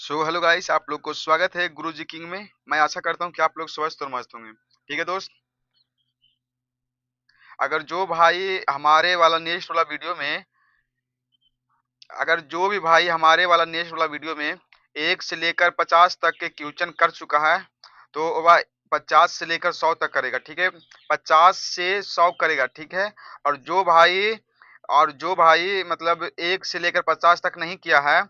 Hello guys, आप लोग को स्वागत है गुरुजी किंग में। मैं आशा करता हूँ कि आप लोग स्वस्थ और मस्त होंगे। ठीक है दोस्त, अगर जो भाई हमारे वाला नेक्स्ट वाला वीडियो में अगर जो भी भाई हमारे वाला नेक्स्ट वाला वीडियो में 1 से लेकर 50 तक के क्वेश्चन कर चुका है, तो वह 50 से लेकर 100 तक करेगा। ठीक है, 50 से 100 करेगा। ठीक है, और जो भाई मतलब 1 से लेकर 50 तक नहीं किया है,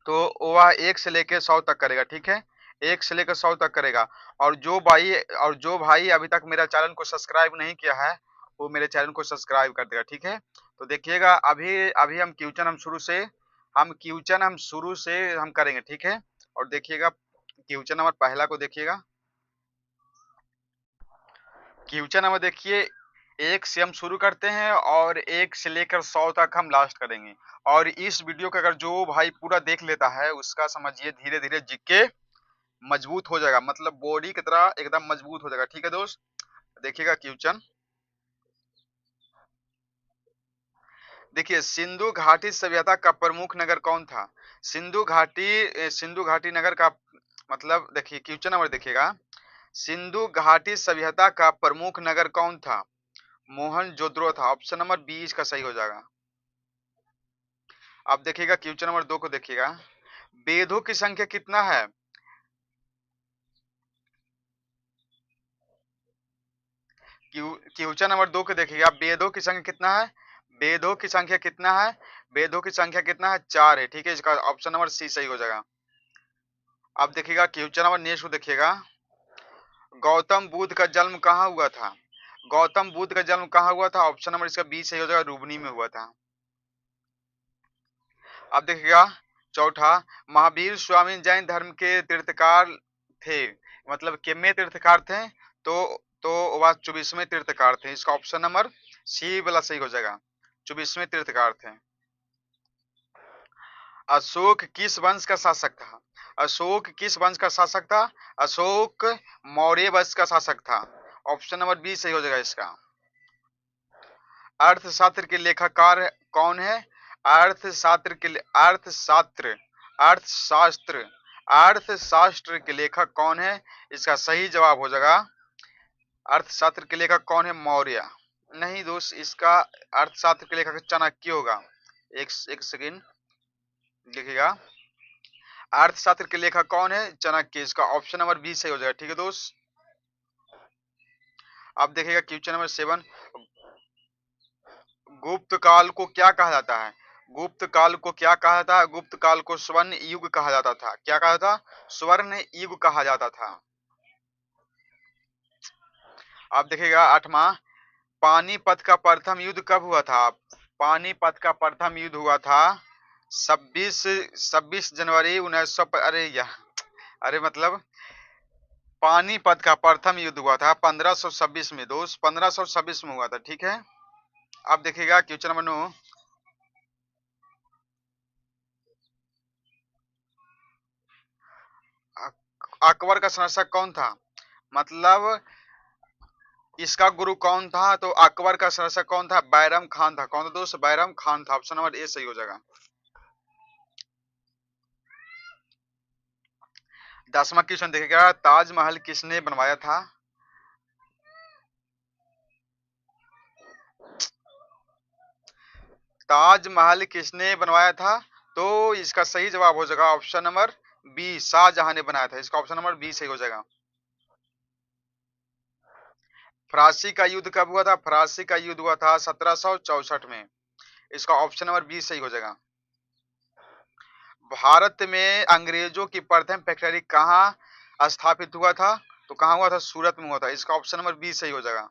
तो वह 1 से लेकर 100 तक करेगा। ठीक है, 1 से लेकर 100 तक करेगा। और जो भाई अभी तक मेरा चैनल को सब्सक्राइब नहीं किया है, वो मेरे चैनल को सब्सक्राइब कर देगा। ठीक है, तो देखिएगा, अभी अभी हम शुरू से हम करेंगे। ठीक है, और देखिएगा क्वेश्चन नंबर पहला को देखिएगा। क्वेश्चन नंबर देखिए, 1 से हम शुरू करते हैं और 1 से लेकर 100 तक हम लास्ट करेंगे। और इस वीडियो का अगर जो भाई पूरा देख लेता है, उसका समझिए धीरे धीरे जीके मजबूत हो जाएगा, मतलब बॉडी की तरह एकदम मजबूत हो जाएगा। ठीक है दोस्त, देखिएगा क्वेश्चन। देखिए, सिंधु घाटी सभ्यता का प्रमुख नगर कौन था? सिंधु घाटी नगर का मतलब, देखिए क्वेश्चन नंबर देखिएगा। सिंधु घाटी सभ्यता का प्रमुख नगर कौन था? मोहनजोदड़ो था। ऑप्शन नंबर बी इसका सही हो जाएगा। अब देखिएगा क्वेश्चन नंबर 2 को देखिएगा। वेदों की संख्या कितना है? क्वेश्चन नंबर 2 को देखिएगा, वेदों की संख्या कितना है? वेदों की संख्या कितना है? वेदों की संख्या कितना है? 4 है। ठीक है, इसका ऑप्शन नंबर सी सही हो जाएगा। अब देखिएगा क्वेश्चन नंबर नेक्स्ट को देखिएगा। गौतम बुद्ध का जन्म कहाँ हुआ था? गौतम बुद्ध का जन्म कहाँ हुआ था? ऑप्शन नंबर इसका बी सही हो जाएगा, रूबनी में हुआ था। अब देखिएगा चौथा, महावीर स्वामी जैन धर्म के तीर्थकार थे, मतलब कितने तीर्थकार थे? तो तो वह 24वें तीर्थकार थे। इसका ऑप्शन नंबर सी वाला सही हो जाएगा, 24वें तीर्थकार थे। अशोक किस वंश का शासक था? अशोक किस वंश का शासक था? अशोक मौर्य वंश का शासक था। ऑप्शन नंबर बी सही हो जाएगा इसका। अर्थशास्त्र के लेखाकार कौन है? अर्थशास्त्र अर्थशास्त्र के लेखक कौन है? इसका सही जवाब हो जाएगा, अर्थशास्त्र के लेखक कौन है? मौर्य। नहीं दोस्त, इसका अर्थशास्त्र के लेखक चाणक्य होगा। एक सेकेंड देखिएगा, अर्थशास्त्र के लेखक कौन है? चाणक्य। इसका ऑप्शन नंबर बी सही हो जाएगा। ठीक है दोस्त, अब देखिएगा क्वेश्चन नंबर 7। गुप्त काल को क्या कहा जाता है? गुप्त काल को क्या कहा जाता है? गुप्त काल को स्वर्ण युग कहा जाता था। क्या कहा था? स्वर्ण युग कहा जाता था। अब देखिएगा 8वां, पानीपत का प्रथम युद्ध कब हुआ था? पानीपत का प्रथम युद्ध हुआ था 26 जनवरी 1900। अरे मतलब पानीपत का प्रथम युद्ध हुआ था 1526 में दोस्त, 1526 में हुआ था। ठीक है, अब देखिएगा क्वेश्चन नंबर 9। अकबर का शासक कौन था? मतलब इसका गुरु कौन था? तो अकबर का शासक कौन था? बैरम खान था। कौन था दोस्त? बैरम खान था। ऑप्शन नंबर ए सही हो जाएगा। 10वां क्वेश्चन देखिएगा, ताजमहल किसने बनवाया था? ताजमहल किसने बनवाया था? तो इसका सही जवाब हो जाएगा ऑप्शन नंबर बी, शाहजहां ने बनाया था। इसका ऑप्शन नंबर बी सही हो जाएगा। फ्रांसी का युद्ध कब हुआ था? फ्रांसी का युद्ध हुआ था 1764 में। इसका ऑप्शन नंबर बी सही हो जाएगा। भारत में अंग्रेजों की प्रथम फैक्ट्री कहाँ स्थापित हुआ था? तो कहाँ हुआ था? सूरत में हुआ था। इसका ऑप्शन नंबर बी सही हो जाएगा।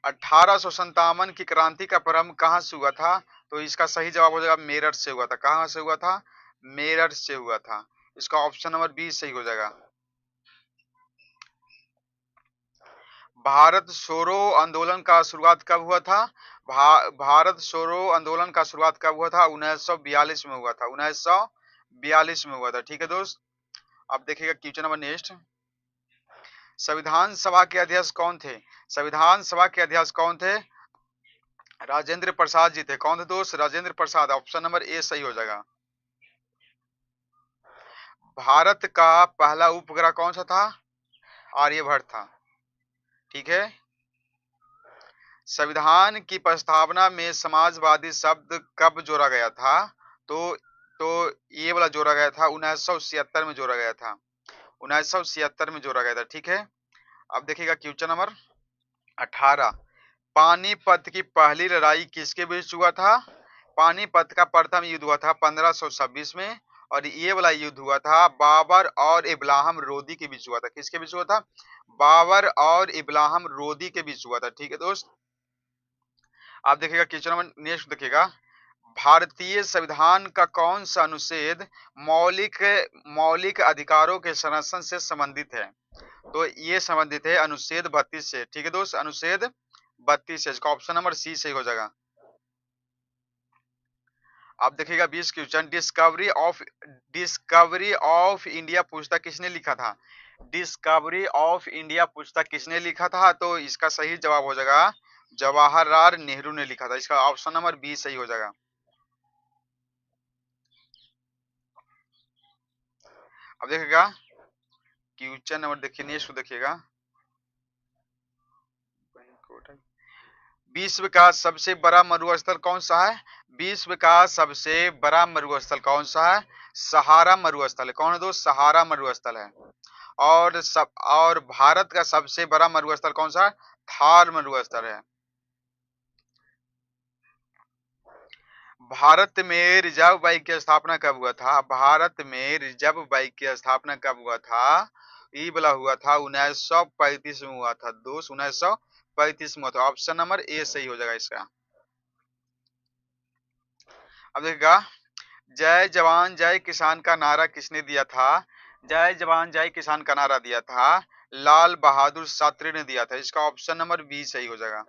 1857 की क्रांति का प्रारंभ कहाँ से हुआ था? तो इसका सही जवाब हो जाएगा, मेरठ से हुआ था। कहाँ से हुआ था? मेरठ से हुआ था। इसका ऑप्शन नंबर बी सही हो जाएगा। भारत छोड़ो आंदोलन का शुरुआत कब हुआ था? भारत छोड़ो आंदोलन का शुरुआत कब हुआ था? 1942 में हुआ था। 1942 में हुआ था। ठीक है दोस्त, अब देखिएगा क्वेश्चन नंबर नेक्स्ट। संविधान सभा के अध्यक्ष कौन थे? संविधान सभा के अध्यक्ष कौन थे? राजेंद्र प्रसाद जी थे। कौन थे दोस्त? Rajendra Prasad. Option number A सही हो जाएगा। भारत का पहला उपग्रह कौन सा था? आर्यभट्ट था। ठीक है। संविधान की प्रस्तावना में समाजवादी शब्द कब जोड़ा गया था? तो तो ये वाला जोड़ा गया था 1976 में जोड़ा गया था। 1976 में जोड़ा गया था। ठीक है। अब देखिएगा क्वेश्चन नंबर 18। पानीपत की पहली लड़ाई किसके बीच हुआ था? पानीपत का प्रथम युद्ध हुआ था 1526 में। और ये वाला युद्ध हुआ था बाबर और इब्राहिम लोदी के बीच हुआ था। किसके बीच हुआ था? बाबर और इब्राहिम लोदी के बीच हुआ था। ठीक है दोस्त। आप देखिएगा क्वेश्चन नंबर नेक्स्ट देखिएगा। भारतीय संविधान का कौन सा अनुच्छेद मौलिक मौलिक अधिकारों के संरक्षण से संबंधित है? तो ये संबंधित है अनुच्छेद 32 से। ठीक है दोस्त। अनुच्छेद 32 से। इसका ऑप्शन नंबर सी सही हो जाएगा। आप देखिएगा 20 क्वेश्चन। डिस्कवरी ऑफ इंडिया पुस्तक किसने लिखा था? डिस्कवरी ऑफ इंडिया पुस्तक किसने लिखा था? तो इसका सही जवाब हो जाएगा जवाहरलाल नेहरू ने लिखा था। इसका ऑप्शन नंबर बी सही हो जाएगा। अब देखिएगा क्वेश्चन नंबर देखिए नेक्स्ट देखिएगा। विश्व का सबसे बड़ा मरुस्थल कौन सा है? विश्व का सबसे बड़ा मरुस्थल कौन सा है? सहारा मरुस्थल है। कौन है दोस्त? सहारा मरुस्थल है। और भारत का सबसे बड़ा मरुस्थल कौन सा है? थार मरुस्थल है। भारत में रिजर्व बैंक की स्थापना कब हुआ था? भारत में रिजर्व बैंक की स्थापना कब हुआ था? ये वाला हुआ था 1935 में हुआ था दोस्त। 1935 में हुआ था। ऑप्शन नंबर ए सही हो जाएगा इसका। अब देखिएगा जय जवान जय किसान का नारा किसने दिया था? जय जवान जय किसान का नारा दिया था लाल बहादुर शास्त्री ने दिया था। इसका ऑप्शन नंबर बी सही हो जाएगा।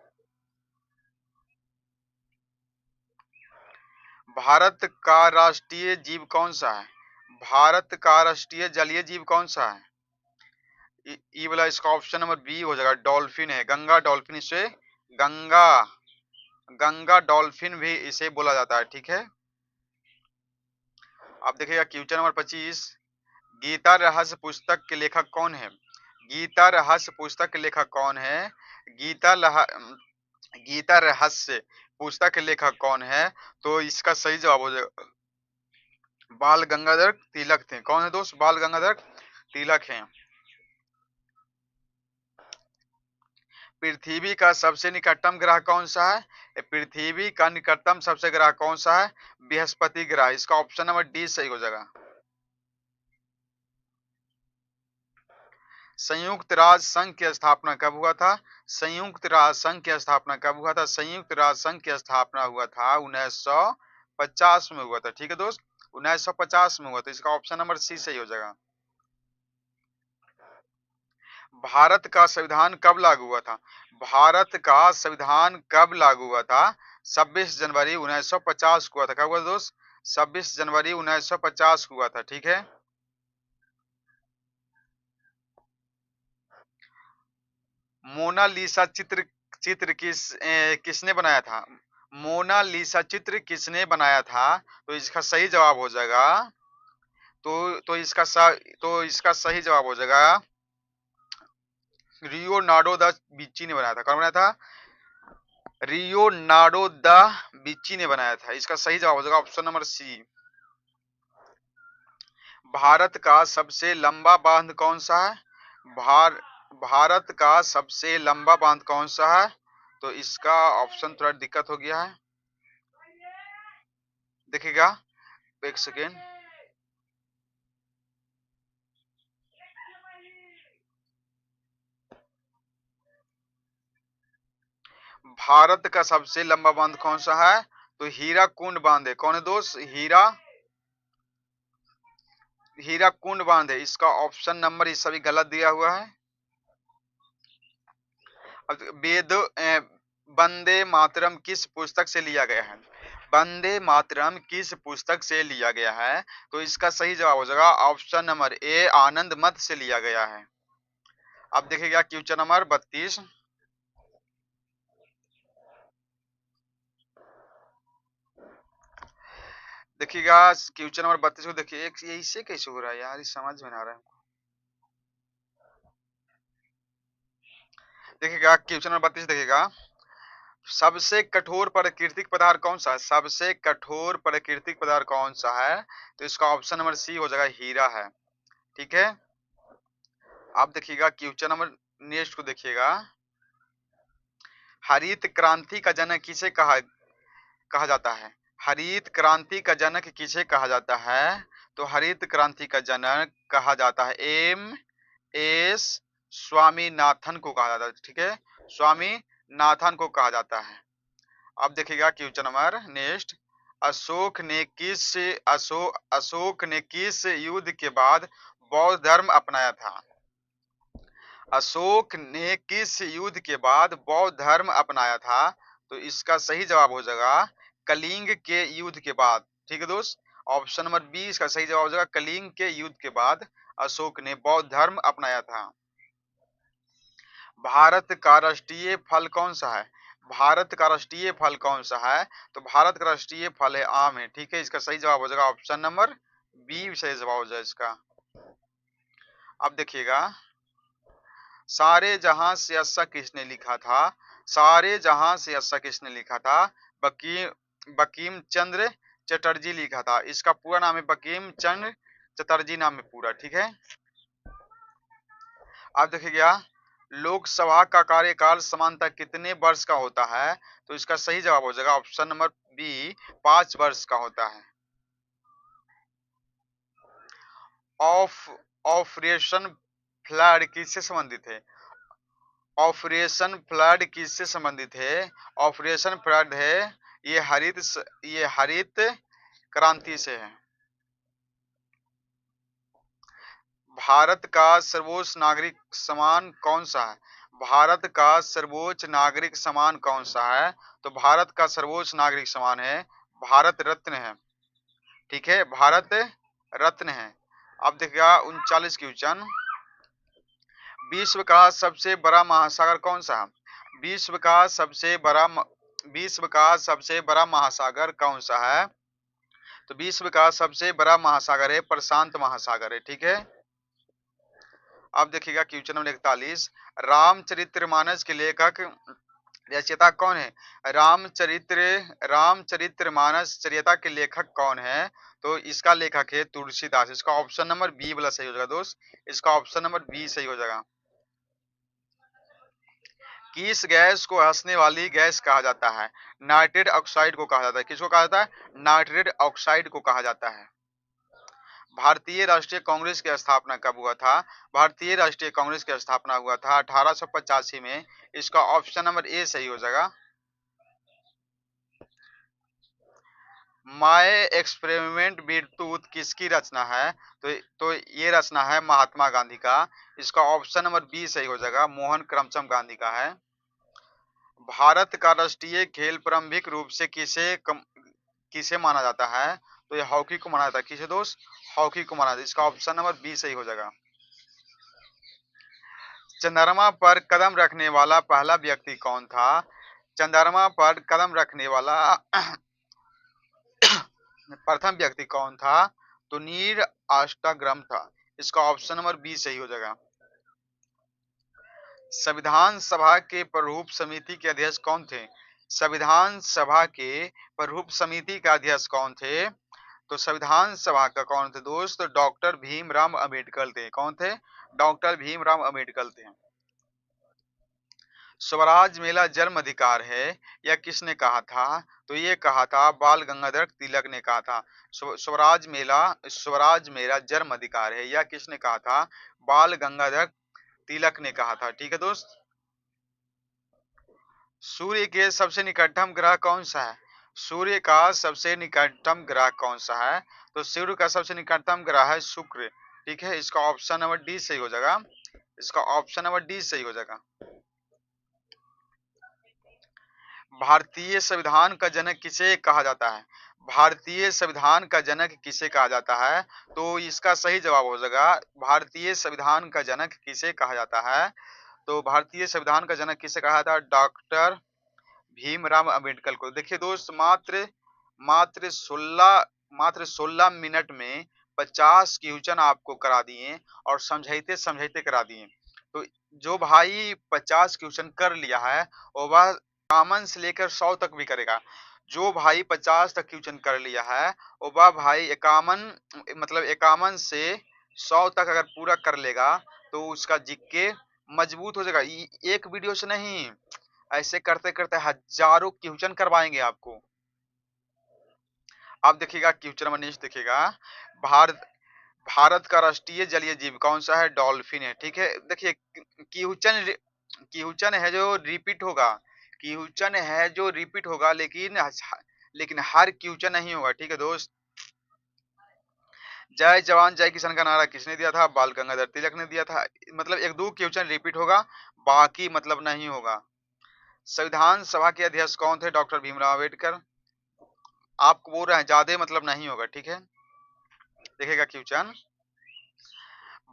भारत का राष्ट्रीय जीव कौन सा है? भारत का राष्ट्रीय जलीय जीव कौन सा है? ये वाला इसका ऑप्शन नंबर बी हो जाएगा। डॉल्फिन है। गंगा डॉल्फिन इसे गंगा गंगा डॉल्फिन भी इसे बोला जाता है। ठीक है। अब देखिएगा क्वेश्चन नंबर 25। गीता रहस्य पुस्तक के लेखक कौन है? गीता रहस्य पुस्तक के लेखक कौन है? गीता लह, गीता रहस्य पुस्तक के लेखक कौन है? तो इसका सही जवाब हो जाएगा बाल गंगाधर तिलक थे। कौन है दोस्त? बाल गंगाधर तिलक हैं। पृथ्वी का सबसे निकटतम ग्रह कौन सा है? पृथ्वी का निकटतम सबसे ग्रह कौन सा है? बृहस्पति ग्रह। इसका ऑप्शन नंबर डी सही हो जाएगा। संयुक्त राज्य संघ की स्थापना कब हुआ था? संयुक्त राज्य संघ की स्थापना कब हुआ था? संयुक्त राज्य संघ की स्थापना हुआ था 1950 में हुआ था। ठीक है दोस्त। 1950 में हुआ था। इसका ऑप्शन नंबर सी सही हो जाएगा। भारत का संविधान कब लागू हुआ था? भारत का संविधान कब लागू हुआ था? 26 जनवरी 1950 को हुआ था। कब हुआ था दोस्त? 26 जनवरी 1950 को हुआ था। ठीक है। मोनालिसा चित्र चित्र किसने बनाया था? मोनालिसा चित्र किसने बनाया था? तो इसका सही जवाब हो जाएगा तो इसका सही जवाब हो जाएगा लियोनार्डो दा विंची ने बनाया था। कौन बनाया था? लियोनार्डो दा विंची ने बनाया था। इसका सही जवाब हो जाएगा ऑप्शन नंबर सी। भारत का सबसे लंबा बांध कौन सा है? भार भारत का सबसे लंबा बांध कौन सा है? तो इसका ऑप्शन थोड़ा दिक्कत हो गया है। देखिएगा एक सेकेंड। भारत का सबसे लंबा बांध कौन सा है? तो हीरा कुंड बांध है। कौन है दोस्त? हीरा कुंड बांध है। इसका ऑप्शन नंबर इस सभी गलत दिया हुआ है। अब वंदे मातरम किस पुस्तक से लिया गया है? वंदे मातरम किस पुस्तक से लिया गया है? तो इसका सही जवाब हो जाएगा ऑप्शन नंबर ए आनंद मत से लिया गया है। अब देखिएगा क्वेश्चन नंबर 32। देखिएगा क्वेश्चन नंबर 32 को देखिए, ये इससे कैसे हो रहा है यार, इस समझ में ना आ रहा है। देखिएगा क्वेश्चन नंबर 32 देखिएगा, सबसे कठोर प्राकृतिक पदार्थ कौन सा है? सबसे कठोर प्राकृतिक पदार्थ कौन सा है? तो इसका ऑप्शन नंबर सी हो जाएगा, हीरा है। ठीक है, आप देखिएगा क्वेश्चन नंबर नेक्स्ट को देखिएगा, हरित क्रांति का जनक किसे कहा कहा जाता है? हरित क्रांति का जनक किसे कहा जाता है? तो हरित क्रांति का जनक कहा जाता है एम एस स्वामीनाथन को कहा जाता है। ठीक है, स्वामीनाथन को कहा जाता है। अब देखिएगा क्वेश्चन नंबर नेक्स्ट, अशोक ने किस युद्ध के बाद बौद्ध धर्म अपनाया था? अशोक ने किस युद्ध के बाद बौद्ध धर्म अपनाया था? तो इसका सही जवाब हो जाएगा कलिंग के युद्ध के बाद। ठीक है दोस्त, ऑप्शन नंबर बी इसका सही जवाब हो जाएगा, कलिंग के युद्ध के बाद अशोक ने बौद्ध धर्म अपनाया था। भारत का राष्ट्रीय फल कौन सा है? भारत का राष्ट्रीय फल कौन सा है? तो भारत का राष्ट्रीय फल है आम है। ठीक है, इसका सही जवाब हो जाएगा ऑप्शन नंबर बी सही जवाब हो जाएगा इसका। अब देखिएगा, सारे जहां से अच्छा किसने लिखा था? सारे जहां से अच्छा किसने लिखा था? बकीम चंद्र चटर्जी लिखा था। इसका पूरा नाम है बकीम चंद्र चटर्जी नाम है पूरा। ठीक है, अब देखिएगा, लोकसभा का कार्यकाल सामान्यतः कितने वर्ष का होता है? तो इसका सही जवाब हो जाएगा ऑप्शन नंबर बी 5 वर्ष का होता है। ऑफ ऑपरेशन फ्लड किससे संबंधित है? ऑपरेशन फ्लड किससे संबंधित है? ऑपरेशन फ्लड है ये हरित क्रांति से है। भारत का सर्वोच्च नागरिक सम्मान कौन सा है? भारत का सर्वोच्च नागरिक सम्मान कौन सा है? तो भारत का सर्वोच्च नागरिक सम्मान है भारत रत्न है। ठीक है, भारत रत्न है। अब देखिएगा 39 क्वेश्चन, विश्व का सबसे बड़ा महासागर कौन सा है? विश्व का सबसे बड़ा विश्व का सबसे बड़ा महासागर कौन सा है? तो विश्व का सबसे बड़ा महासागर है प्रशांत महासागर है। ठीक है, अब देखिएगा क्वेश्चन नंबर 41, रामचरितमानस के लेखक रचयिता कौन है? रामचरितमानस चरिता के लेखक कौन है? तो इसका लेखक है तुलसीदास। इसका ऑप्शन नंबर बी वाला सही हो जाएगा दोस्त, इसका ऑप्शन नंबर बी सही हो जाएगा। किस गैस को हंसने वाली गैस कहा जाता है? नाइट्रेट ऑक्साइड को कहा जाता है। किसको कहा जाता है? नाइट्रेट ऑक्साइड को कहा जाता है। भारतीय राष्ट्रीय कांग्रेस की स्थापना कब हुआ था? भारतीय राष्ट्रीय कांग्रेस की स्थापना हुआ था 1885 में। इसका ऑप्शन नंबर ए सही हो जाएगा। माय एक्सपेरिमेंट विद्युत किसकी रचना है? तो ये रचना है महात्मा गांधी का। इसका ऑप्शन नंबर बी सही हो जाएगा, मोहन करमचंद गांधी का है। भारत का राष्ट्रीय खेल प्रारंभिक रूप से किसे माना जाता है? तो ये हॉकी को माना जाता है। किसे दोस्त? हॉकी को माना जाता है। इसका ऑप्शन नंबर बी सही हो जाएगा। चंद्रमा पर कदम रखने वाला पहला व्यक्ति कौन था? चंद्रमा पर कदम रखने वाला प्रथम व्यक्ति कौन था? तो नील आर्मस्ट्रांग था। इसका ऑप्शन नंबर बी सही हो जाएगा। संविधान सभा के प्ररूप समिति के अध्यक्ष कौन थे? संविधान सभा के प्ररूप समिति के अध्यक्ष कौन थे? तो संविधान सभा का कौन थे दोस्त? डॉक्टर भीमराव अंबेडकर थे। कौन थे? डॉक्टर भीमराव अंबेडकर थे। स्वराज मेरा जन्म अधिकार है, यह किसने कहा था? तो ये कहा था बाल गंगाधर तिलक ने कहा था। स्वराज मेरा जन्म अधिकार है, यह किसने कहा था? बाल गंगाधर तिलक ने कहा था। ठीक है दोस्त, सूर्य के सबसे निकटतम ग्रह कौन सा है? सूर्य का सबसे निकटतम ग्रह कौन सा है? तो सूर्य का सबसे निकटतम ग्रह है शुक्र। ठीक है, इसका ऑप्शन नंबर डी सही हो जाएगा। इसका ऑप्शन नंबर डी सही हो जाएगा। भारतीय संविधान का जनक किसे कहा जाता है? भारतीय संविधान का जनक किसे कहा जाता है? तो इसका सही जवाब हो जाएगा, भारतीय संविधान का जनक किसे कहा जाता है? तो भारतीय संविधान का जनक किसे कहा था? डॉक्टर भीमराव अंबेडकर को। देखिए दोस्त, मात्र मात्र 16 मात्र 16 मिनट में 50 क्वेश्चन आपको करा दिए और समझाइते समझाइते करा दिए। तो जो भाई 50 क्वेश्चन कर लिया है वो वह कॉमन से लेकर 100 तक भी करेगा। जो भाई 50 तक क्वेश्चन कर लिया है वो वह भाई 51 मतलब 51 से 100 तक अगर पूरा कर लेगा तो उसका जीके मजबूत हो जाएगा। एक वीडियो से नहीं, ऐसे करते करते हजारों क्वेश्चन करवाएंगे आपको। आप देखिएगा क्वेश्चन नंबर नेक्स्ट देखिएगा। भारत भारत का राष्ट्रीय जलीय जीव कौन सा है? डॉल्फिन है। ठीक है, देखिए क्वेश्चन क्वेश्चन है जो रिपीट होगा, क्वेश्चन है जो रिपीट होगा, लेकिन हर क्वेश्चन नहीं होगा। ठीक है दोस्त, जय जवान जय किसान का नारा किसने दिया था? बाल गंगाधर तिलक ने दिया था। मतलब एक दो क्वेश्चन रिपीट होगा, बाकी मतलब नहीं होगा। संविधान सभा के अध्यक्ष कौन थे? डॉक्टर भीमराव अम्बेडकर। आपको बोल रहे हैं ज्यादा मतलब नहीं होगा। ठीक है, देखिएगा क्वेश्चन।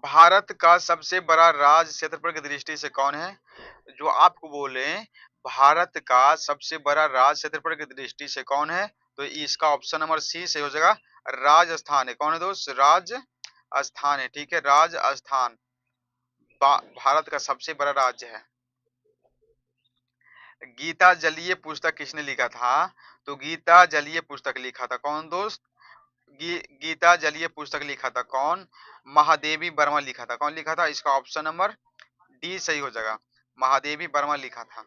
भारत का सबसे बड़ा राज्य क्षेत्रफल की दृष्टि से कौन है? जो आपको बोले भारत का सबसे बड़ा राज्य क्षेत्रफल की दृष्टि से कौन है, तो इसका ऑप्शन नंबर सी सही हो जाएगा। राजस्थान है। कौन है दोस्त? राजस्थान है। ठीक है, राजस्थान भारत का सबसे बड़ा राज्य है। गीता जलीय पुस्तक किसने लिखा था? तो गीता जलीय पुस्तक लिखा था कौन दोस्त? गीता जलीय पुस्तक लिखा था कौन? महादेवी वर्मा लिखा था। कौन लिखा था? इसका ऑप्शन नंबर डी सही हो जाएगा। महादेवी वर्मा लिखा था।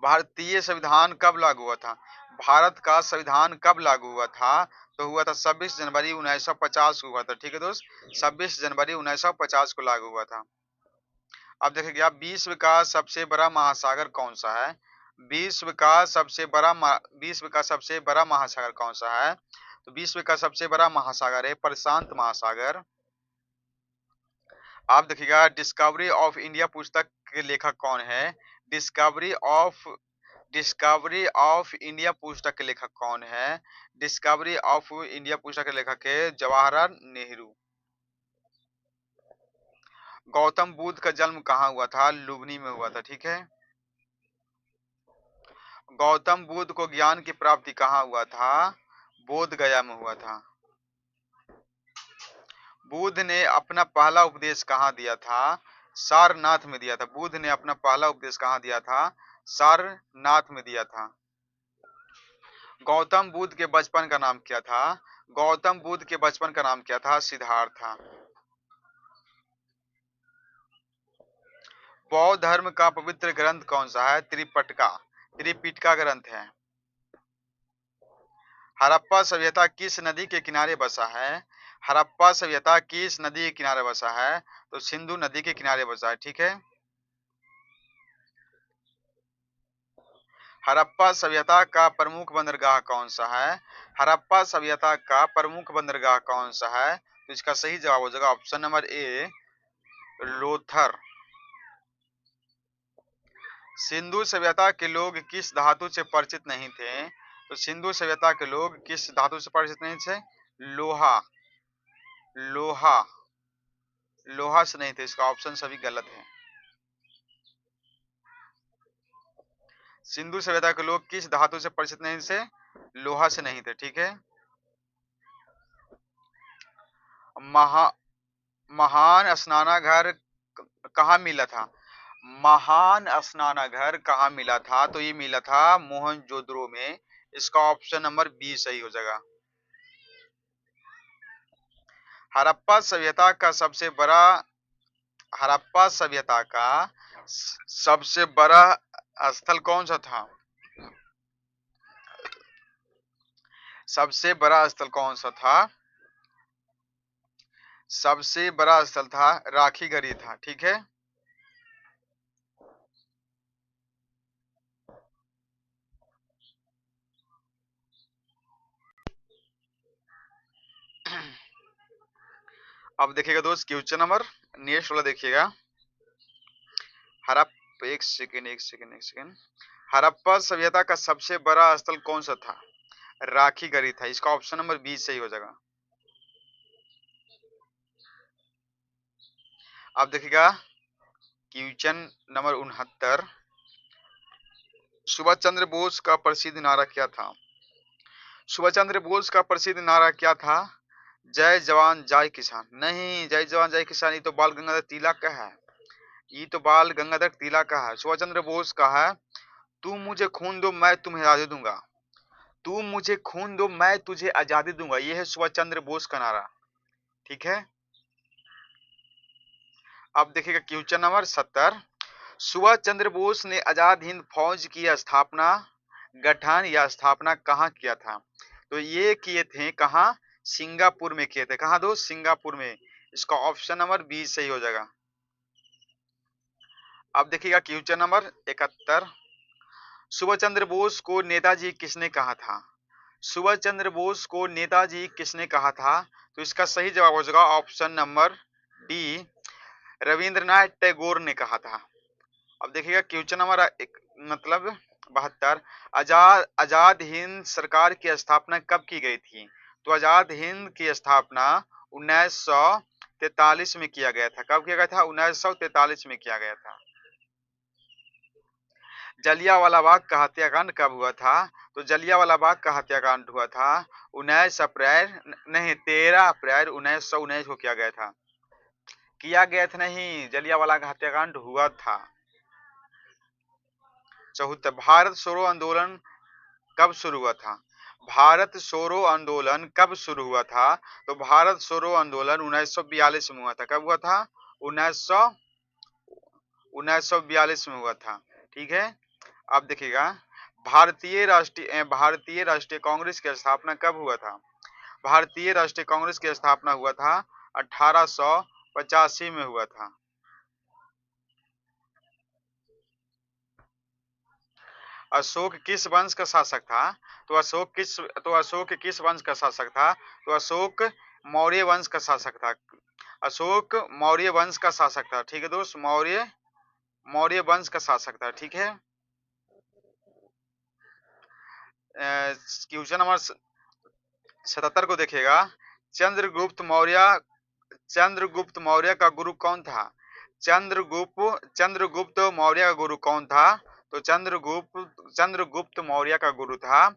भारतीय संविधान कब लागू हुआ था? भारत का संविधान कब लागू हुआ था? तो हुआ था 26 जनवरी 1950 को हुआ था। ठीक है दोस्त, 26 जनवरी 1950 को लागू हुआ था। अब देखिए आप, विश्व का सबसे बड़ा महासागर कौन सा है? विश्व का सबसे बड़ा महासागर कौन सा है? तो विश्व का सबसे बड़ा महासागर है प्रशांत महासागर। आप देखिएगा डिस्कवरी ऑफ इंडिया पुस्तक के लेखक कौन है? डिस्कवरी ऑफ इंडिया पुस्तक के लेखक कौन है? डिस्कवरी ऑफ इंडिया पुस्तक के लेखक है जवाहरलाल नेहरू। गौतम बुद्ध का जन्म कहाँ हुआ था? लुबनी में हुआ था। ठीक है, गौतम बुद्ध को ज्ञान की प्राप्ति कहाँ हुआ था? बोध गया में हुआ था। बुद्ध ने अपना पहला उपदेश कहाँ दिया था? सारनाथ में दिया था। बुद्ध ने अपना पहला उपदेश कहाँ दिया था? सारनाथ में दिया था। गौतम बुद्ध के बचपन का नाम क्या था? गौतम बुद्ध के बचपन का नाम क्या था? सिद्धार्थ। बौद्ध धर्म का पवित्र ग्रंथ कौन सा है? त्रिपिटका। त्रिपिटका ग्रंथ है। हड़प्पा सभ्यता किस नदी के किनारे बसा है? हड़प्पा सभ्यता किस नदी के किनारे बसा है? तो सिंधु नदी के किनारे बसा है। ठीक है, हड़प्पा सभ्यता का प्रमुख बंदरगाह कौन सा है? हड़प्पा सभ्यता का प्रमुख बंदरगाह कौन सा है? तो इसका सही जवाब हो जाएगा option number A, Lothar. Sindhu सभ्यता के लोग किस धातु से परिचित नहीं थे? तो सिंधु सभ्यता के लोग किस धातु से परिचित नहीं थे? लोहा। लोहा, लोहा से नहीं थे। इसका ऑप्शन सभी गलत है। सिंधु सभ्यता के लोग किस धातु से परिचित नहीं थे? लोहा से नहीं थे। ठीक है, महा महान स्नानागार कहाँ मिला था? महान स्नानागार कहाँ मिला था? तो ये मिला था मोहनजोदड़ो में। इसका ऑप्शन नंबर बी सही हो जाएगा। हड़प्पा सभ्यता का सबसे बड़ा हड़प्पा सभ्यता का सबसे बड़ा स्थल कौन सा था? सबसे बड़ा स्थल कौन सा था? सबसे बड़ा स्थल था राखीगढ़ी था। ठीक है, अब देखिएगा दोस्त क्वेश्चन नंबर नेक्स्ट वाला देखिएगा। हड़प्पा एक सेकेंड। हड़प्पा सभ्यता का सबसे बड़ा स्थल कौन सा था? राखीगढ़ी था। इसका ऑप्शन नंबर बी सही हो जाएगा। अब देखिएगा क्वेश्चन नंबर 69। सुभाष चंद्र बोस का प्रसिद्ध नारा क्या था? सुभाष चंद्र बोस का प्रसिद्ध नारा क्या था? जय जवान जय किसान। नहीं, जय जवान जय किसान ये तो बाल गंगाधर तिलक का है। ये तो बाल गंगाधर तिलक का है। सुभाष चंद्र बोस का है, तू मुझे खून दो मैं तुम्हें आजादी दूंगा। तू मुझे खून दो मैं तुझे आजादी दूंगा, ये है सुभाष चंद्र बोस का नारा। ठीक है। अब देखिएगा क्वेश्चन नंबर 70। सुभाष चंद्र बोस ने आजाद हिंद फौज की स्थापना, गठन या स्थापना कहाँ किया था? तो ये किए थे कहाँ? सिंगापुर में किए थे। कहाँ दोस्त? सिंगापुर में। इसका ऑप्शन नंबर बी सही हो जाएगा। अब देखिएगा क्वेश्चन नंबर 71। सुभाष चंद्र बोस को नेताजी किसने कहा था? सुभाष चंद्र बोस को नेताजी किसने कहा था? तो इसका सही जवाब हो जाएगा option number D, Rabindranath Tagore ने कहा था। अब देखिएगा क्वेश्चन नंबर मतलब 72। आजाद आजाद हिंद सरकार की स्थापना कब की गई थी? तो आजाद हिंद की स्थापना 1943 में किया गया था। कब किया गया था? 1943 में किया गया था। जलियांवाला बाग का हत्याकांड कब हुआ था? तो जलियांवाला बाग का हत्याकांड हुआ था 19 अप्रैल नहीं 13 अप्रैल 1919 को किया गया था। किया गया था नहीं, जलियांवाला का हत्याकांड हुआ था। 74। भारत छोड़ो आंदोलन कब शुरू हुआ था? भारत छोड़ो आंदोलन कब शुरू हुआ था? तो भारत छोड़ो आंदोलन 1942 में हुआ था। कब हुआ था? 1942 में हुआ था। ठीक है। अब देखिएगा भारतीय राष्ट्रीय कांग्रेस की स्थापना कब हुआ था? भारतीय राष्ट्रीय कांग्रेस की स्थापना हुआ था 1885 में हुआ था। अशोक किस वंश का शासक था? तो अशोक किस वंश का शासक था? तो अशोक मौर्य वंश का शासक था। अशोक मौर्य वंश का शासक था। ठीक है दोस्त, मौर्य वंश का शासक था। ठीक है। क्वेश्चन नंबर 77 को देखिएगा। चंद्रगुप्त मौर्य चंद्रगुप्त मौर्य का गुरु कौन था? चंद्रगुप्त मौर्य का गुरु कौन था? तो चंद्रगुप्त मौर्य का गुरु था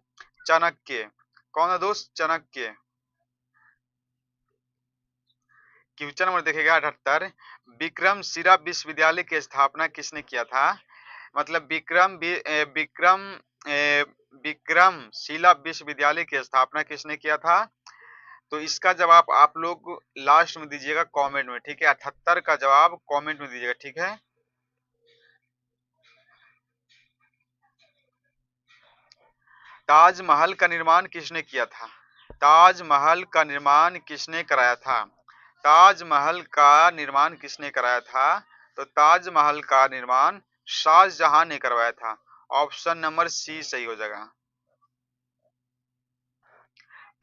चाणक्य। कौन है दोस्त? चाणक्य। क्वेश्चन नंबर देखिएगा 78। विक्रमशिला विश्वविद्यालय की स्थापना किसने किया था? मतलब विक्रमशिला विश्वविद्यालय की स्थापना किसने किया था? तो इसका जवाब आप लोग लास्ट में दीजिएगा कमेंट में। ठीक है। 78 का जवाब कमेंट में दीजिएगा। ठीक है। ताजमहल का निर्माण किसने किया था? ताजमहल का निर्माण किसने कराया था? ताजमहल का निर्माण किसने कराया था? तो ताजमहल का निर्माण शाहजहां ने करवाया था। ऑप्शन नंबर सी सही हो जाएगा।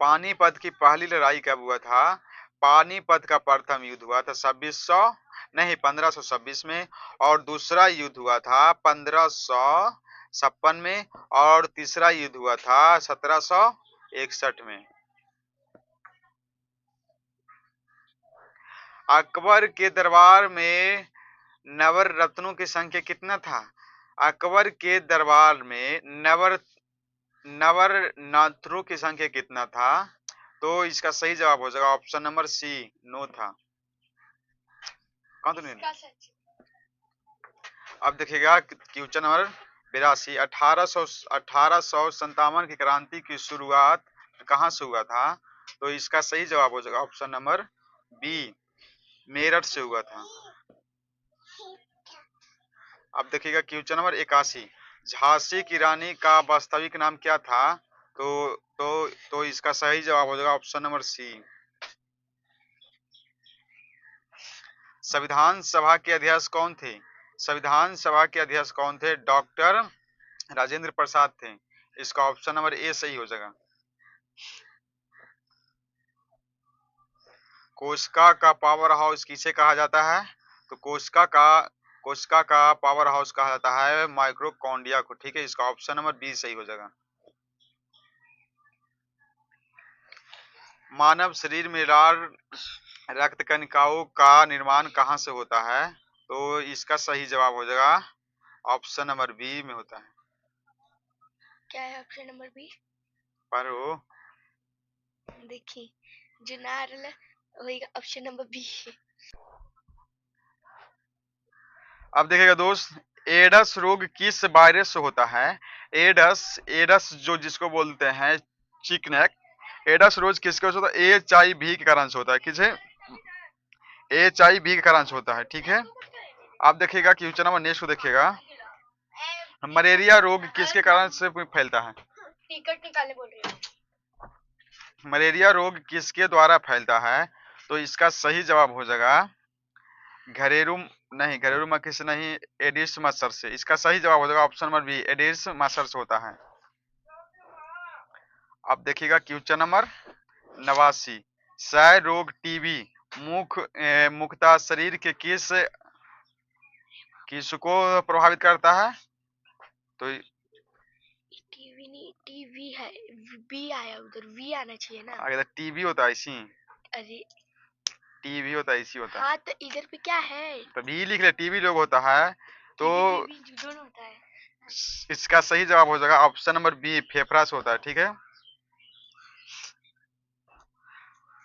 पानीपत की पहली लड़ाई कब हुआ था? पानीपत का प्रथम युद्ध हुआ था 1526 में, और दूसरा युद्ध हुआ था 1556 में, और तीसरा युद्ध हुआ था 1761 में। अकबर के दरबार में नवरत्नों की संख्या कितना था? अकबर के दरबार में नवरत्नों की संख्या कितना था? तो इसका सही जवाब हो जाएगा ऑप्शन नंबर सी, 9 था। कौन तो नहीं? अब देखिएगा क्वेश्चन नंबर 82। 1857 की क्रांति की शुरुआत कहाँ से हुआ था? तो इसका सही जवाब हो जाएगा ऑप्शन नंबर बी, मेरठ से हुआ था। अब देखिएगा क्वेश्चन नंबर 81। झांसी की रानी का वास्तविक नाम क्या था? तो इसका सही जवाब हो जाएगा ऑप्शन नंबर सी। संविधान सभा के अध्यक्ष कौन थे? संविधान सभा के अध्यक्ष कौन थे? डॉक्टर राजेंद्र प्रसाद थे। इसका ऑप्शन नंबर ए सही हो जाएगा। कोशिका का पावर हाउस किसे कहा जाता है? तो कोशिका का पावर हाउस कहा जाता है माइक्रोकॉन्ड्रिया को। ठीक है। इसका ऑप्शन नंबर बी सही हो जाएगा। मानव शरीर में लाल रक्त कणिकाओं का निर्माण कहाँ से होता है? तो इसका सही जवाब हो जाएगा ऑप्शन नंबर बी में होता है। क्या है ऑप्शन नंबर बी? पढ़ो। देखिए जो ना आ रहा वही ऑप्शन नंबर बी है। अब देखिएगा दोस्त, एडस रोग किस वायरस से होता है? एडस एडस जो जिसको बोलते हैं चिकनेक, एडस रोग किसके वजह से होता है? HIV के कारण से होता है। किसे? HIV के कारण से होता है, ठीक है। आप देखिएगा क्वेश्चन नंबर नेक्स्ट को देखिएगा, मलेरिया रोग किसके कारण से फैलता है? टिकट निकालने बोल रही हूँ। मलेरिया रोग किसके द्वारा फैलता है? तो इसका सही जवाब हो जाएगा घरेलू, नहीं घरेलू मक्खी से नहीं, एडिस मच्छर से। इसका सही जवाब हो जाएगा ऑप्शन नंबर बी, एडिस मच्छर से होता है। अब देखिएगा क्वेश्चन नंबर 89, क्षय रोग टीबी मुख्यतः शरीर के किसको प्रभावित करता है? तो टीवी नहीं, टीवी है, बी आया उधर, वी आना चाहिए ना। अगर टीबी होता है इसी, अरे टीबी होता है इसी होता है। हाँ तो इधर पे क्या है? तभी लिख ले, टीबी रोग होता है। तो टीवी दोनों होता है। इसका सही जवाब हो जाएगा ऑप्शन नंबर बी, फेफड़ा से होता है, ठीक है।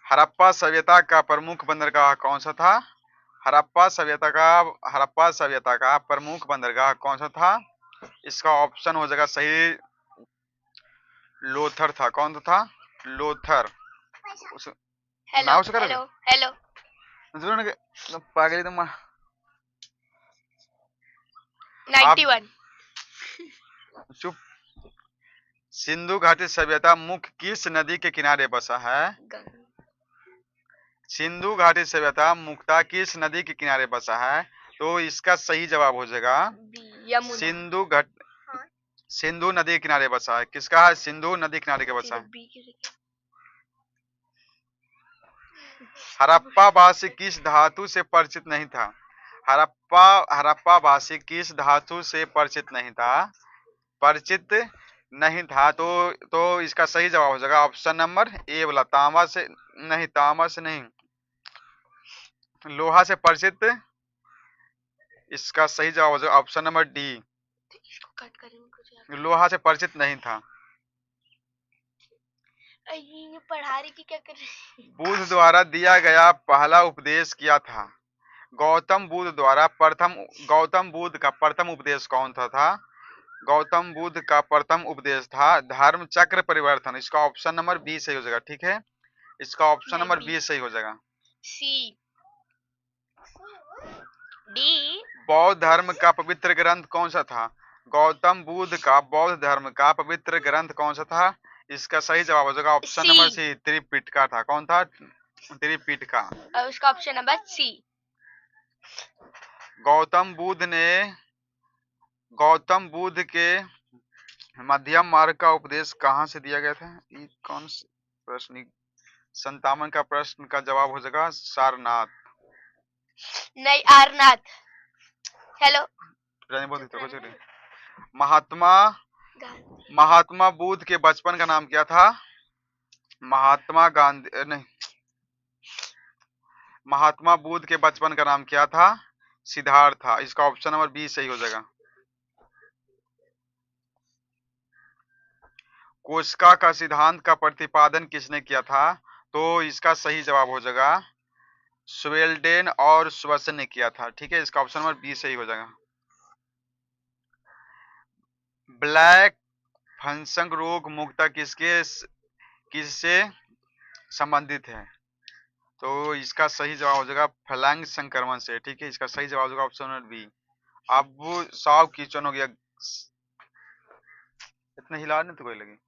हड़प्पा सभ्यता का प्रमुख बंदरगाह कौन सा था? हड़प्पा सभ्यता का प्रमुख बंदरगाह कौन सा था? इसका ऑप्शन हो जाएगा सही, लोथर था। कौन सा था? लोथर। हेलो हेलो हेलो पागल तुम। 91। चुप। सिंधु घाटी सभ्यता मुख्य किस नदी के किनारे बसा है? सिंधु घाटी सभ्यता मुख्यतः किस नदी के किनारे बसा है? तो इसका सही जवाब हो जाएगा सिंधु नदी के किनारे बसा है। किसका है? सिंधु नदी किनारे के बसा है। हड़प्पा वासी किस धातु से परिचित नहीं था? हड़प्पा वासी किस धातु से परिचित नहीं था? परिचित नहीं था। तो इसका सही जवाब हो जाएगा ऑप्शन नंबर ए वाला, तांबा से नहीं, तांबा से नहीं, लोहा से परिचित। इसका सही जवाब हो जाएगा ऑप्शन नंबर डी, लोहा से परिचित नहीं था। पढ़ा रही थी, क्या कर रही? बुद्ध द्वारा दिया गया पहला उपदेश क्या था? गौतम बुद्ध का प्रथम उपदेश कौन सा था? गौतम बुद्ध का प्रथम उपदेश था धर्म चक्र परिवर्तन। इसका ऑप्शन नंबर बी सही हो जाएगा, ठीक है। इसका ऑप्शन नंबर बी सही हो जाएगा। C D. बौद्ध धर्म का पवित्र ग्रंथ कौन सा था? गौतम बुद्ध का बौद्ध धर्म का पवित्र ग्रंथ कौन सा था? इसका सही जवाब हो जाएगा ऑप्शन नंबर सी, त्रिपिटका था। कौन था? त्रिपिटका। और उसका option number C. Gautam Buddha के मध्यम मार्ग का उपदेश कहाँ से दिया गया था? ये कौन प्रश्न? 57 का प्रश्न का जवाब हो जाएगा सारनाथ, नहीं आरनाथ। हेलो महात्मा बुद्ध के बचपन का नाम क्या था? महात्मा गांधी नहीं, महात्मा बुद्ध के बचपन का नाम क्या था? सिद्धार्थ था। इसका ऑप्शन नंबर बी सही हो जाएगा। कोशिका का सिद्धांत का प्रतिपादन किसने किया था? तो इसका सही जवाब हो जाएगा स्वेल्डेन और श्वसन ने किया था, ठीक है। इसका ऑप्शन नंबर बी सही हो जाएगा। ब्लैक फंक्शन रोग मुख्यतः किससे संबंधित है? तो इसका सही जवाब हो जाएगा फ्लैंग संक्रमण से, ठीक है। इसका सही जवाब हो जाएगा ऑप्शन नंबर बी। अब वो 100 क्वेश्चन हो गया, इतना हिलाने तो कोई लगी।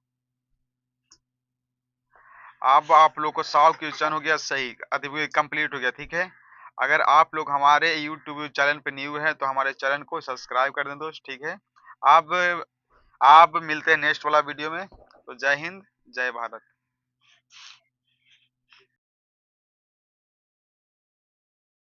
अब आप लोग को 100 क्वेश्चन हो गया सही, कंप्लीट हो गया, ठीक है। अगर आप लोग हमारे YouTube चैनल पे न्यू है तो हमारे चैनल को सब्सक्राइब कर दें दोस्त, ठीक है। आप मिलते हैं नेक्स्ट वाला वीडियो में। तो जय हिंद, जय भारत।